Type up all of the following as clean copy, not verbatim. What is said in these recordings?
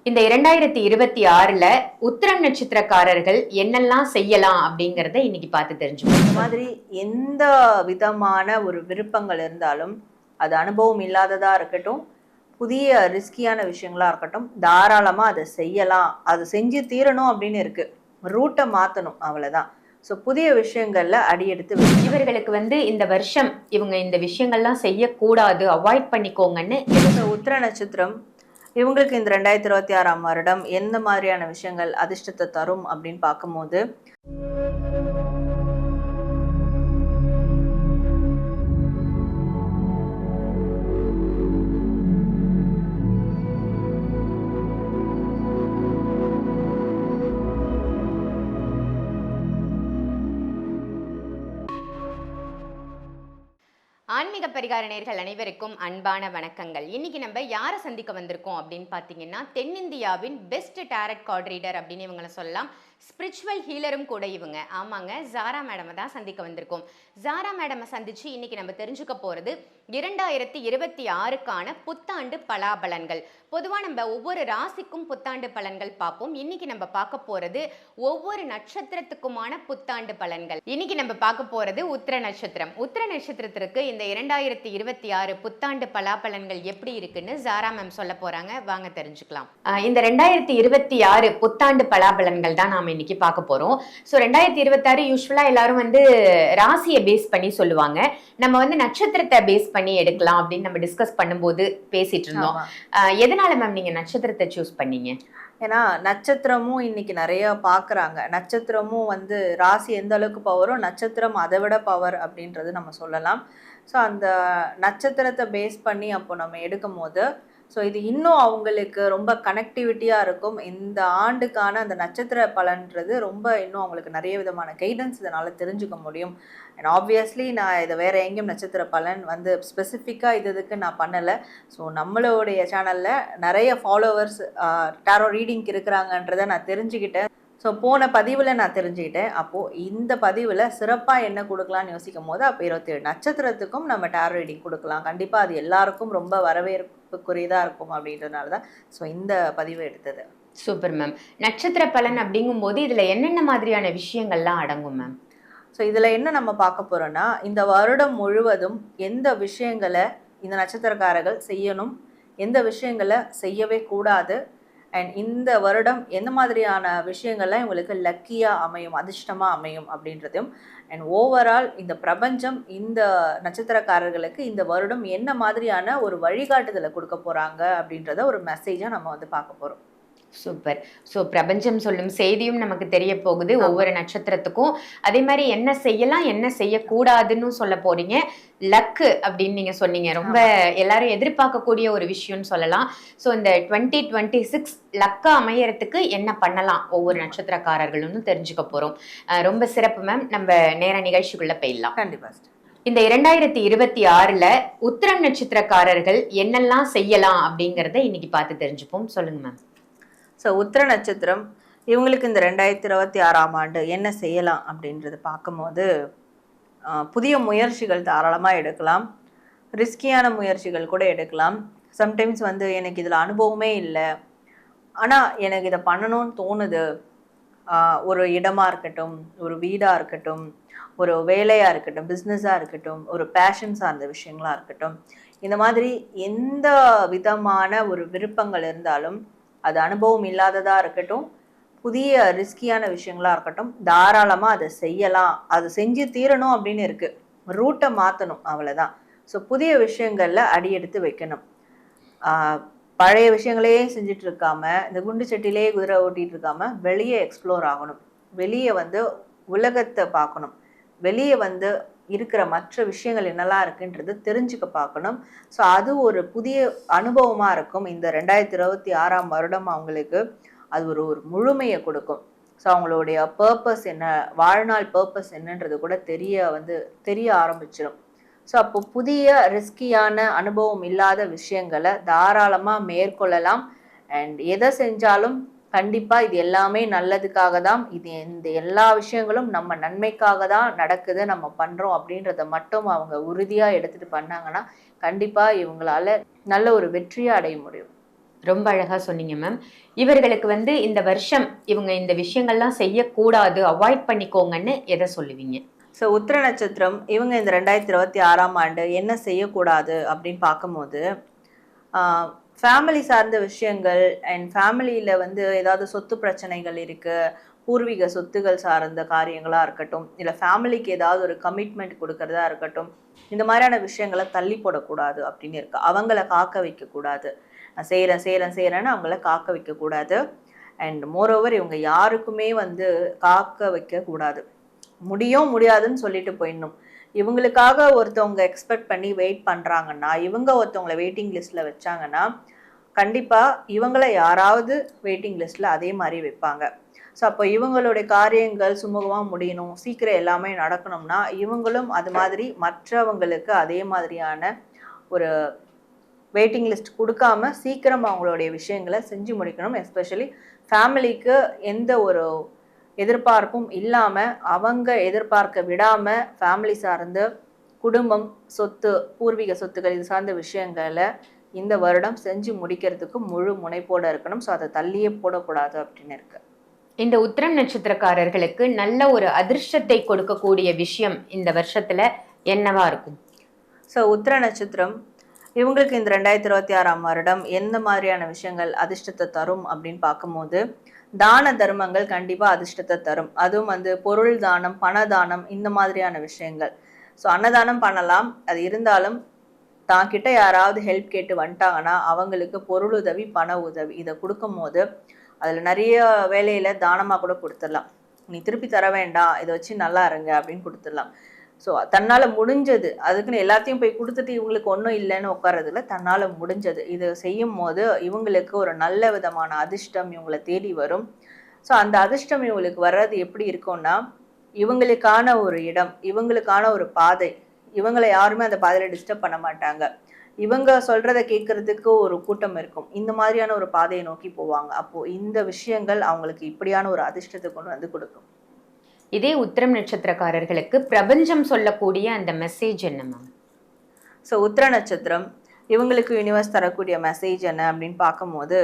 இந்த 2026ல உத்திரம் நட்சத்திரக்காரர்கள் என்னெல்லாம் செய்யலாம் அப்படிங்கறத இன்னைக்கு பார்த்து தெரிஞ்சுக்கணும். இந்த மாதிரி எந்த விதமான ஒரு விருப்பங்கள் இருந்தாலும், அது அனுபவம் இல்லாததா இருக்கட்டும், புதிய ரிஸ்கியான விஷயங்களா இருக்கட்டும், தாராளமா அதை செய்யலாம். அது செஞ்சு தீரணும் அப்படின்னு இருக்கு. ரூட்டை மாத்தணும், அவ்வளவுதான். ஸோ புதிய விஷயங்கள்ல அடியெடுத்து இவர்களுக்கு இந்த வருஷம் இவங்க இந்த விஷயங்கள்லாம் செய்யக்கூடாது, அவாய்ட் பண்ணிக்கோங்கன்னு உத்திர நட்சத்திரம் இவங்களுக்கு இந்த 2026ஆம் வருடம் எந்த மாதிரியான விஷயங்கள் அதிர்ஷ்டத்தை தரும் அப்படின்னு பார்க்கும்போது, ஆன்மீக பரிகார நேயர்கள் அனைவருக்கும் அன்பான வணக்கங்கள். இன்னைக்கு நம்ம யாரை சந்திக்க வந்திருக்கோம் அப்படின்னு பார்த்தீங்கன்னா, தென்னிந்தியாவின் பெஸ்ட் டேரட் கார்ட் ரீடர் அப்படின்னு இவங்களை சொல்லலாம். ஸ்பிரிச்சுவல் ஹீலரும் கூட இவங்க. ஆமாங்க, ஜாரா மேடமை தான் சந்திக்க வந்திருக்கோம். ஜாரா மேடமை சந்திச்சு இன்னைக்கு நம்ம தெரிஞ்சுக்க போறது 2026க்கான புத்தாண்டு பலாபலன்கள். பொதுவாக நம்ம ஒவ்வொரு ராசிக்கும் புத்தாண்டு பலன்கள் பார்ப்போம். இன்னைக்கு நம்ம பார்க்க போறது ஒவ்வொரு நட்சத்திரத்துக்குமான புத்தாண்டு பலன்கள். இன்னைக்கு நம்ம பார்க்க போறது உத்திர நட்சத்திரம். உத்திர நட்சத்திரத்திற்கு இந்த 2026 புத்தாண்டு பலாபலன்கள் எப்படி இருக்குன்னு ஜாரா மேம் சொல்ல போறாங்க. வாங்க தெரிஞ்சுக்கலாம். இந்த 2026 புத்தாண்டு பலாபலன்கள் தான் நாம இன்னைக்கு பார்க்க போறோம். ஸோ 2026 யூஸ்வலா எல்லாரும் ராசியை பேஸ் பண்ணி சொல்லுவாங்க. நம்ம நட்சத்திரத்தை பேஸ் பண்ணி எடுக்கலாம் அப்படின்னு நம்ம டிஸ்கஸ் பண்ணும்போது பேசிட்டு இருந்தோம். எதனால மேம் நீங்க நட்சத்திரத்தை சூஸ் பண்ணீங்க? ஏன்னா நட்சத்திரமும் இன்னைக்கு நிறைய பார்க்குறாங்க. நட்சத்திரமும் ராசி எந்த அளவுக்கு பவரோ நட்சத்திரம் அதை விட பவர் அப்படின்றது நம்ம சொல்லலாம். ஸோ அந்த நட்சத்திரத்தை பேஸ் பண்ணி அப்போ நம்ம எடுக்கும் போது இது இன்னும் அவங்களுக்கு ரொம்ப கனெக்டிவிட்டியாக இருக்கும். இந்த ஆண்டுக்கான அந்த நட்சத்திர பலன்றது ரொம்ப இன்னும் அவங்களுக்கு நிறைய விதமான கைடன்ஸ் இதனால் தெரிஞ்சுக்க முடியும். அண்ட் ஆப்வியஸ்லி நான் இதை வேறு எங்கேயும் நட்சத்திர பலன் ஸ்பெசிஃபிக்காக இதுக்கு நான் பண்ணலை. ஸோ நம்மளுடைய சேனலில் நிறைய ஃபாலோவர்ஸ் டாரோ ரீடிங்க்கு இருக்கிறாங்கன்றதை நான் தெரிஞ்சுக்கிட்டேன். ஸோ போன பதிவில் நான் தெரிஞ்சுக்கிட்டேன். அப்போது இந்த பதிவில் சிறப்பாக என்ன கொடுக்கலான்னு யோசிக்கும் போது அப்போ 27 நட்சத்திரத்துக்கும் நம்ம டாரோ ரீடிங் கொடுக்கலாம். கண்டிப்பாக அது எல்லாருக்கும் ரொம்ப வரவேற்புக்குரியதாக இருக்கும் அப்படின்றதுனால தான் இந்த பதிவை எடுத்தது. Super ma'am. நட்சத்திர பலன் அப்படிங்கும்போது இதில் என்னென்ன மாதிரியான விஷயங்கள்லாம் அடங்கும் மேம்? ஸோ இதில் என்ன நம்ம பார்க்க போகிறோன்னா, இந்த வருடம் முழுவதும் எந்த விஷயங்களை இந்த நட்சத்திரக்காரர்கள் செய்யணும், எந்த விஷயங்களை செய்யவே கூடாது, அண்ட் இந்த வருடம் எந்த மாதிரியான விஷயங்கள்லாம் இவங்களுக்கு லக்கியாக அமையும், அதிர்ஷ்டமாக அமையும் அப்படின்றதையும், அண்ட் ஓவரால் இந்த பிரபஞ்சம் இந்த நட்சத்திரக்காரர்களுக்கு இந்த வருடம் என்ன மாதிரியான ஒரு வழிகாட்டுதலை கொடுக்க போகிறாங்க அப்படின்றத ஒரு மெசேஜாக நம்ம பார்க்க போகிறோம். சூப்பர். ஸோ பிரபஞ்சம் சொல்லும் செய்தியும் நமக்கு தெரிய போகுது ஒவ்வொரு நட்சத்திரத்துக்கும். அதே மாதிரி என்ன செய்யலாம் என்ன செய்யக்கூடாதுன்னு சொல்ல போறீங்க. லக்கு அப்படின்னு நீங்க சொன்னீங்க. ரொம்ப எல்லாரும் எதிர்பார்க்கக்கூடிய ஒரு விஷயம்னு சொல்லலாம். ஸோ இந்த 2026 லக்கா அமையறதுக்கு என்ன பண்ணலாம் ஒவ்வொரு நட்சத்திரக்காரர்களும் தெரிஞ்சுக்க போறோம். ரொம்ப சிறப்பு மேம். நம்ம நேர நிகழ்ச்சிக்குள்ள போயிடலாம். கண்டிப்பா. இந்த 2026ல உத்திரம் நட்சத்திரக்காரர்கள் என்னெல்லாம் செய்யலாம் அப்படிங்கறத இன்னைக்கு பார்த்து தெரிஞ்சுப்போம். சொல்லுங்க மேம். ஸோ உத்திர நட்சத்திரம் இவங்களுக்கு இந்த 2026ஆம் ஆண்டு என்ன செய்யலாம் அப்படின்றது பார்க்கும்போது, புதிய முயற்சிகள் தாராளமாக எடுக்கலாம். ரிஸ்கியான முயற்சிகள் கூட எடுக்கலாம். சம்டைம்ஸ் எனக்கு இதில் அனுபவமே இல்லை, ஆனால் எனக்கு இதை பண்ணணும்னு தோணுது. ஒரு இடமா இருக்கட்டும், ஒரு வீடாக இருக்கட்டும், ஒரு வேலையாக இருக்கட்டும், பிஸ்னஸாக இருக்கட்டும், ஒரு பேஷன் சார்ந்த விஷயங்களாக இருக்கட்டும், இந்த மாதிரி எந்த விதமான ஒரு விருப்பங்கள் இருந்தாலும், அது அனுபவம் இல்லாததாக இருக்கட்டும், புதிய ரிஸ்கியான விஷயங்களாக இருக்கட்டும், தாராளமாக அதை செய்யலாம். அது செஞ்சு தீரணும் அப்படின்னு இருக்குது. ரூட்டை மாற்றணும், அவ்வளோதான். ஸோ புதிய விஷயங்களில் அடியெடுத்து வைக்கணும். பழைய விஷயங்களே செஞ்சுட்டு இருக்காம, இந்த குண்டு சட்டிலே குதிரை ஓட்டிகிட்டு இருக்காம வெளியே எக்ஸ்ப்ளோர் ஆகணும். வெளியே உலகத்தை பார்க்கணும். வெளியே இருக்கிற மற்ற விஷயங்கள் என்னெல்லாம் இருக்குன்றது தெரிஞ்சுக்க பார்க்கணும். ஸோ அது ஒரு புதிய அனுபவமாக இருக்கும். இந்த 2026ஆம் வருடம் அவங்களுக்கு அது ஒரு முழுமையை கொடுக்கும். ஸோ அவங்களுடைய பர்பஸ் என்ன, வாழ்நாள் பர்பஸ் என்னன்றது கூட தெரிய ஆரம்பிச்சிடும். ஸோ அப்போ புதிய ரிஸ்கியான அனுபவம் இல்லாத விஷயங்களை தாராளமாக மேற்கொள்ளலாம். அண்ட் எதை செஞ்சாலும் கண்டிப்பாக இது எல்லாமே நல்லதுக்காக தான், இந்த எல்லா விஷயங்களும் நம்ம நன்மைக்காக தான் நடக்குது, நம்ம பண்ணுறோம் அப்படின்றத மட்டும் அவங்க உறுதியாக எடுத்துகிட்டு பண்ணாங்கன்னா கண்டிப்பாக இவங்களால நல்ல ஒரு வெற்றியை அடைய முடியும். ரொம்ப அழகா சொன்னீங்க மேம். இவர்களுக்கு வந்து இந்த வருஷம் இவங்க இந்த விஷயங்கள்லாம் செய்யக்கூடாது, அவாய்ட் பண்ணிக்கோங்கன்னு எதை சொல்லுவீங்க? ஸோ உத்திர நட்சத்திரம் இவங்க இந்த 2026ஆம் ஆண்டு என்ன செய்யக்கூடாது அப்படின்னு பார்க்கும்போது, ஃபேமிலி சார்ந்த விஷயங்கள் அண்ட் ஃபேமிலியில் வந்து ஏதாவது சொத்து பிரச்சனைகள் இருக்கு, பூர்வீக சொத்துகள் சார்ந்த காரியங்களாக இருக்கட்டும், இல்லை ஃபேமிலிக்கு ஏதாவது ஒரு கமிட்மெண்ட் கொடுக்கறதா இருக்கட்டும், இந்த மாதிரியான விஷயங்களை தள்ளி போடக்கூடாது அப்படின்னு இருக்கு. அவங்கள காக்க வைக்கக்கூடாது. நான் செய்கிறேன்னு அவங்கள காக்க வைக்கக்கூடாது. அண்ட் மோரோவர் இவங்க யாருக்குமே வந்து காக்க வைக்கக்கூடாது. முடியாதுன்னு சொல்லிட்டு போயிடணும். இவங்களுக்காக ஒருத்தவங்க எக்ஸ்பெக்ட் பண்ணி வெயிட் பண்ணுறாங்கன்னா, இவங்க ஒருத்தவங்களை வெயிட்டிங் லிஸ்ட்டில் வச்சாங்கன்னா, கண்டிப்பாக இவங்கள யாராவது வெயிட்டிங் லிஸ்ட்டில் அதே மாதிரி வைப்பாங்க. ஸோ அப்போ இவங்களுடைய காரியங்கள் சுமூகமாக முடியணும், சீக்கிரம் எல்லாமே நடக்கணும்னா, இவங்களும் அது மாதிரி மற்றவங்களுக்கு அதே மாதிரியான ஒரு வெயிட்டிங் லிஸ்ட் கொடுக்காம சீக்கிரம் அவங்களுடைய விஷயங்களை செஞ்சு முடிக்கணும். எஸ்பெஷலி ஃபேமிலிக்கு எந்த ஒரு எதிர்பார்ப்பும் இல்லாமல், அவங்க எதிர்பார்க்க விடாமல் ஃபேமிலி சார்ந்த குடும்பம், சொத்து, பூர்வீக சொத்துக்கள் இது சார்ந்த விஷயங்களை இந்த வருடம் செஞ்சு முடிக்கிறதுக்கு முழு முனைப்போடு இருக்கணும். ஸோ அதை தள்ளியே போடக்கூடாது அப்படின்னு இருக்கு. இந்த உத்திரம் நட்சத்திரக்காரர்களுக்கு நல்ல ஒரு அதிர்ஷ்டத்தை கொடுக்கக்கூடிய விஷயம் இந்த வருஷத்துல என்னவா இருக்கும்? ஸோ உத்திர நட்சத்திரம் இவங்களுக்கு இந்த 2026ஆம் வருடம் எந்த மாதிரியான விஷயங்கள் அதிர்ஷ்டத்தை தரும் அப்படின்னு பார்க்கும்போது, தான தர்மங்கள் கண்டிப்பாக அதிர்ஷ்டத்தை தரும். அதுவும் வந்து பொருள் தானம், பண தானம், இந்த மாதிரியான விஷயங்கள். ஸோ அன்னதானம் பண்ணலாம். அது இருந்தாலும் தான் கிட்ட யாராவது ஹெல்ப் கேட்டு வந்துட்டாங்கன்னா அவங்களுக்கு பொருள் உதவி, பண உதவி இதை கொடுக்கும் போது அதில் நிறைய வேலையில் தானமாக கூட கொடுத்துடலாம். நீ திருப்பி தர வேண்டாம், இதை வச்சு நல்லா இருங்க அப்படின்னு கொடுத்துடலாம். ஸோ தன்னால் முடிஞ்சது, அதுக்குன்னு எல்லாத்தையும் போய் கொடுத்துட்டு இவங்களுக்கு ஒன்றும் இல்லைன்னு உட்காரதில்ல, தன்னால் முடிஞ்சது இது செய்யும் போது இவங்களுக்கு ஒரு நல்ல விதமான அதிர்ஷ்டம் இவங்களை தேடி வரும். ஸோ அந்த அதிர்ஷ்டம் இவங்களுக்கு வர்றது எப்படி இருக்கும்னா, இவங்களுக்கான ஒரு இடம், இவங்களுக்கான ஒரு பாதை, இவங்களை யாருமே அந்த பாதையில் டிஸ்டர்ப் பண்ண மாட்டாங்க, இவங்க சொல்றத கேட்கறதுக்கு ஒரு கூட்டம் இருக்கும், இந்த மாதிரியான ஒரு பாதையை நோக்கி போவாங்க. அப்போ இந்த விஷயங்கள் அவங்களுக்கு இப்படியான ஒரு அதிர்ஷ்டத்தை கொண்டு வந்து கொடுக்கும். இதே உத்திரம் நட்சத்திரக்காரர்களுக்கு பிரபஞ்சம் சொல்லக்கூடிய அந்த மெசேஜ் என்ன மேம்? ஸோ உத்திர நட்சத்திரம் இவங்களுக்கு யூனிவர்ஸ் தரக்கூடிய மெசேஜ் என்ன அப்படின்னு பார்க்கும்போது,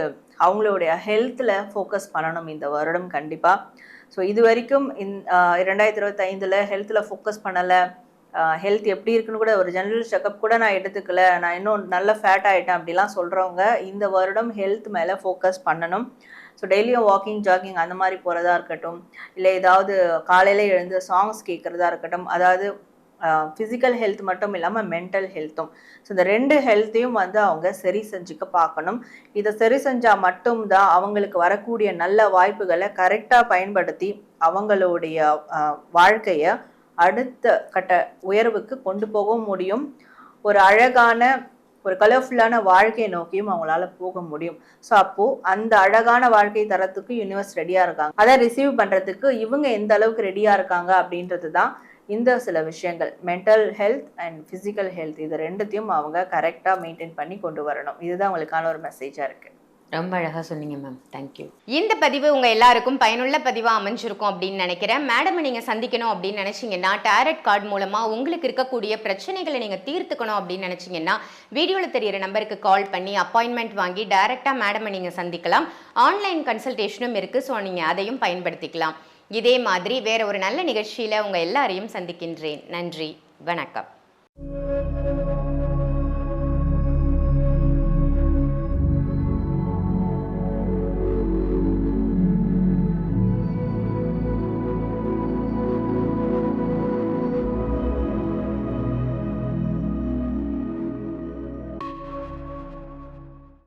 அவங்களுடைய ஹெல்த்தில் ஃபோக்கஸ் பண்ணணும் இந்த வருடம் கண்டிப்பாக. ஸோ இது வரைக்கும் 2025 ஹெல்த்தில் ஃபோக்கஸ் பண்ணலை, ஹெல்த் எப்படி இருக்குன்னு கூட ஒரு ஜெனரல் செக்கப் கூட நான் எடுத்துக்கல, நான் இன்னும் நல்ல ஃபேட் ஆகிட்டேன் அப்படிலாம் சொல்கிறவங்க இந்த வருடம் ஹெல்த் மேலே ஃபோக்கஸ் பண்ணணும். ஸோ டெய்லியும் வாக்கிங், ஜாகிங் அந்த மாதிரி போகிறதா இருக்கட்டும், இல்லை ஏதாவது காலையில் எழுந்து சாங்ஸ் கேட்குறதா இருக்கட்டும், அதாவது ஃபிசிக்கல் ஹெல்த் மட்டும் இல்லாமல் மென்டல் ஹெல்த்தும். ஸோ இந்த 2 ஹெல்த்தையும் வந்து அவங்க சரி செஞ்சுக்க பார்க்கணும். இதை சரி செஞ்சால் மட்டும்தான் அவங்களுக்கு வரக்கூடிய நல்ல வாய்ப்புகளை கரெக்டாக பயன்படுத்தி அவங்களுடைய வாழ்க்கையை அடுத்த கட்ட உயர்வுக்கு கொண்டு போக முடியும். ஒரு அழகான, ஒரு கலர்ஃபுல்லான வாழ்க்கையை நோக்கியும் அவங்களால போக முடியும். ஸோ அப்போது அந்த அழகான வாழ்க்கை தரத்துக்கு யூனிவர்ஸ் ரெடியாக இருக்காங்க. அதை ரிசீவ் பண்ணுறதுக்கு இவங்க எந்த அளவுக்கு ரெடியாக இருக்காங்க அப்படின்றது தான் இந்த சில விஷயங்கள். Mental health and physical health இது ரெண்டுத்தையும் அவங்க கரெக்டாக மெயின்டைன் பண்ணி கொண்டு வரணும். இதுதான் அவங்களுக்கான ஒரு மெசேஜாக இருக்குது. ரொம்ப அழகாக சொன்னீங்க மேம். தேங்க்யூ. இந்த பதிவு உங்கள் எல்லாருக்கும் பயனுள்ள பதிவாக அமைஞ்சிருக்கும் அப்படின்னு நினைக்கிறேன். மேடமை நீங்கள் சந்திக்கணும் அப்படின்னு நினச்சிங்கன்னா, டேரட் கார்டு மூலமாக உங்களுக்கு இருக்கக்கூடிய பிரச்சனைகளை நீங்கள் தீர்த்துக்கணும் அப்படின்னு நினச்சிங்கன்னா, வீடியோவில் தெரியிற நம்பருக்கு கால் பண்ணி அப்பாயின்மெண்ட் வாங்கி டைரெக்டாக மேடமை நீங்கள் சந்திக்கலாம். ஆன்லைன் கன்சல்டேஷனும் இருக்குது. ஸோ நீங்கள் அதையும் பயன்படுத்திக்கலாம். இதே மாதிரி வேற ஒரு நல்ல நிகழ்ச்சியில் உங்கள் எல்லாரையும் சந்திக்கின்றேன். நன்றி, வணக்கம்.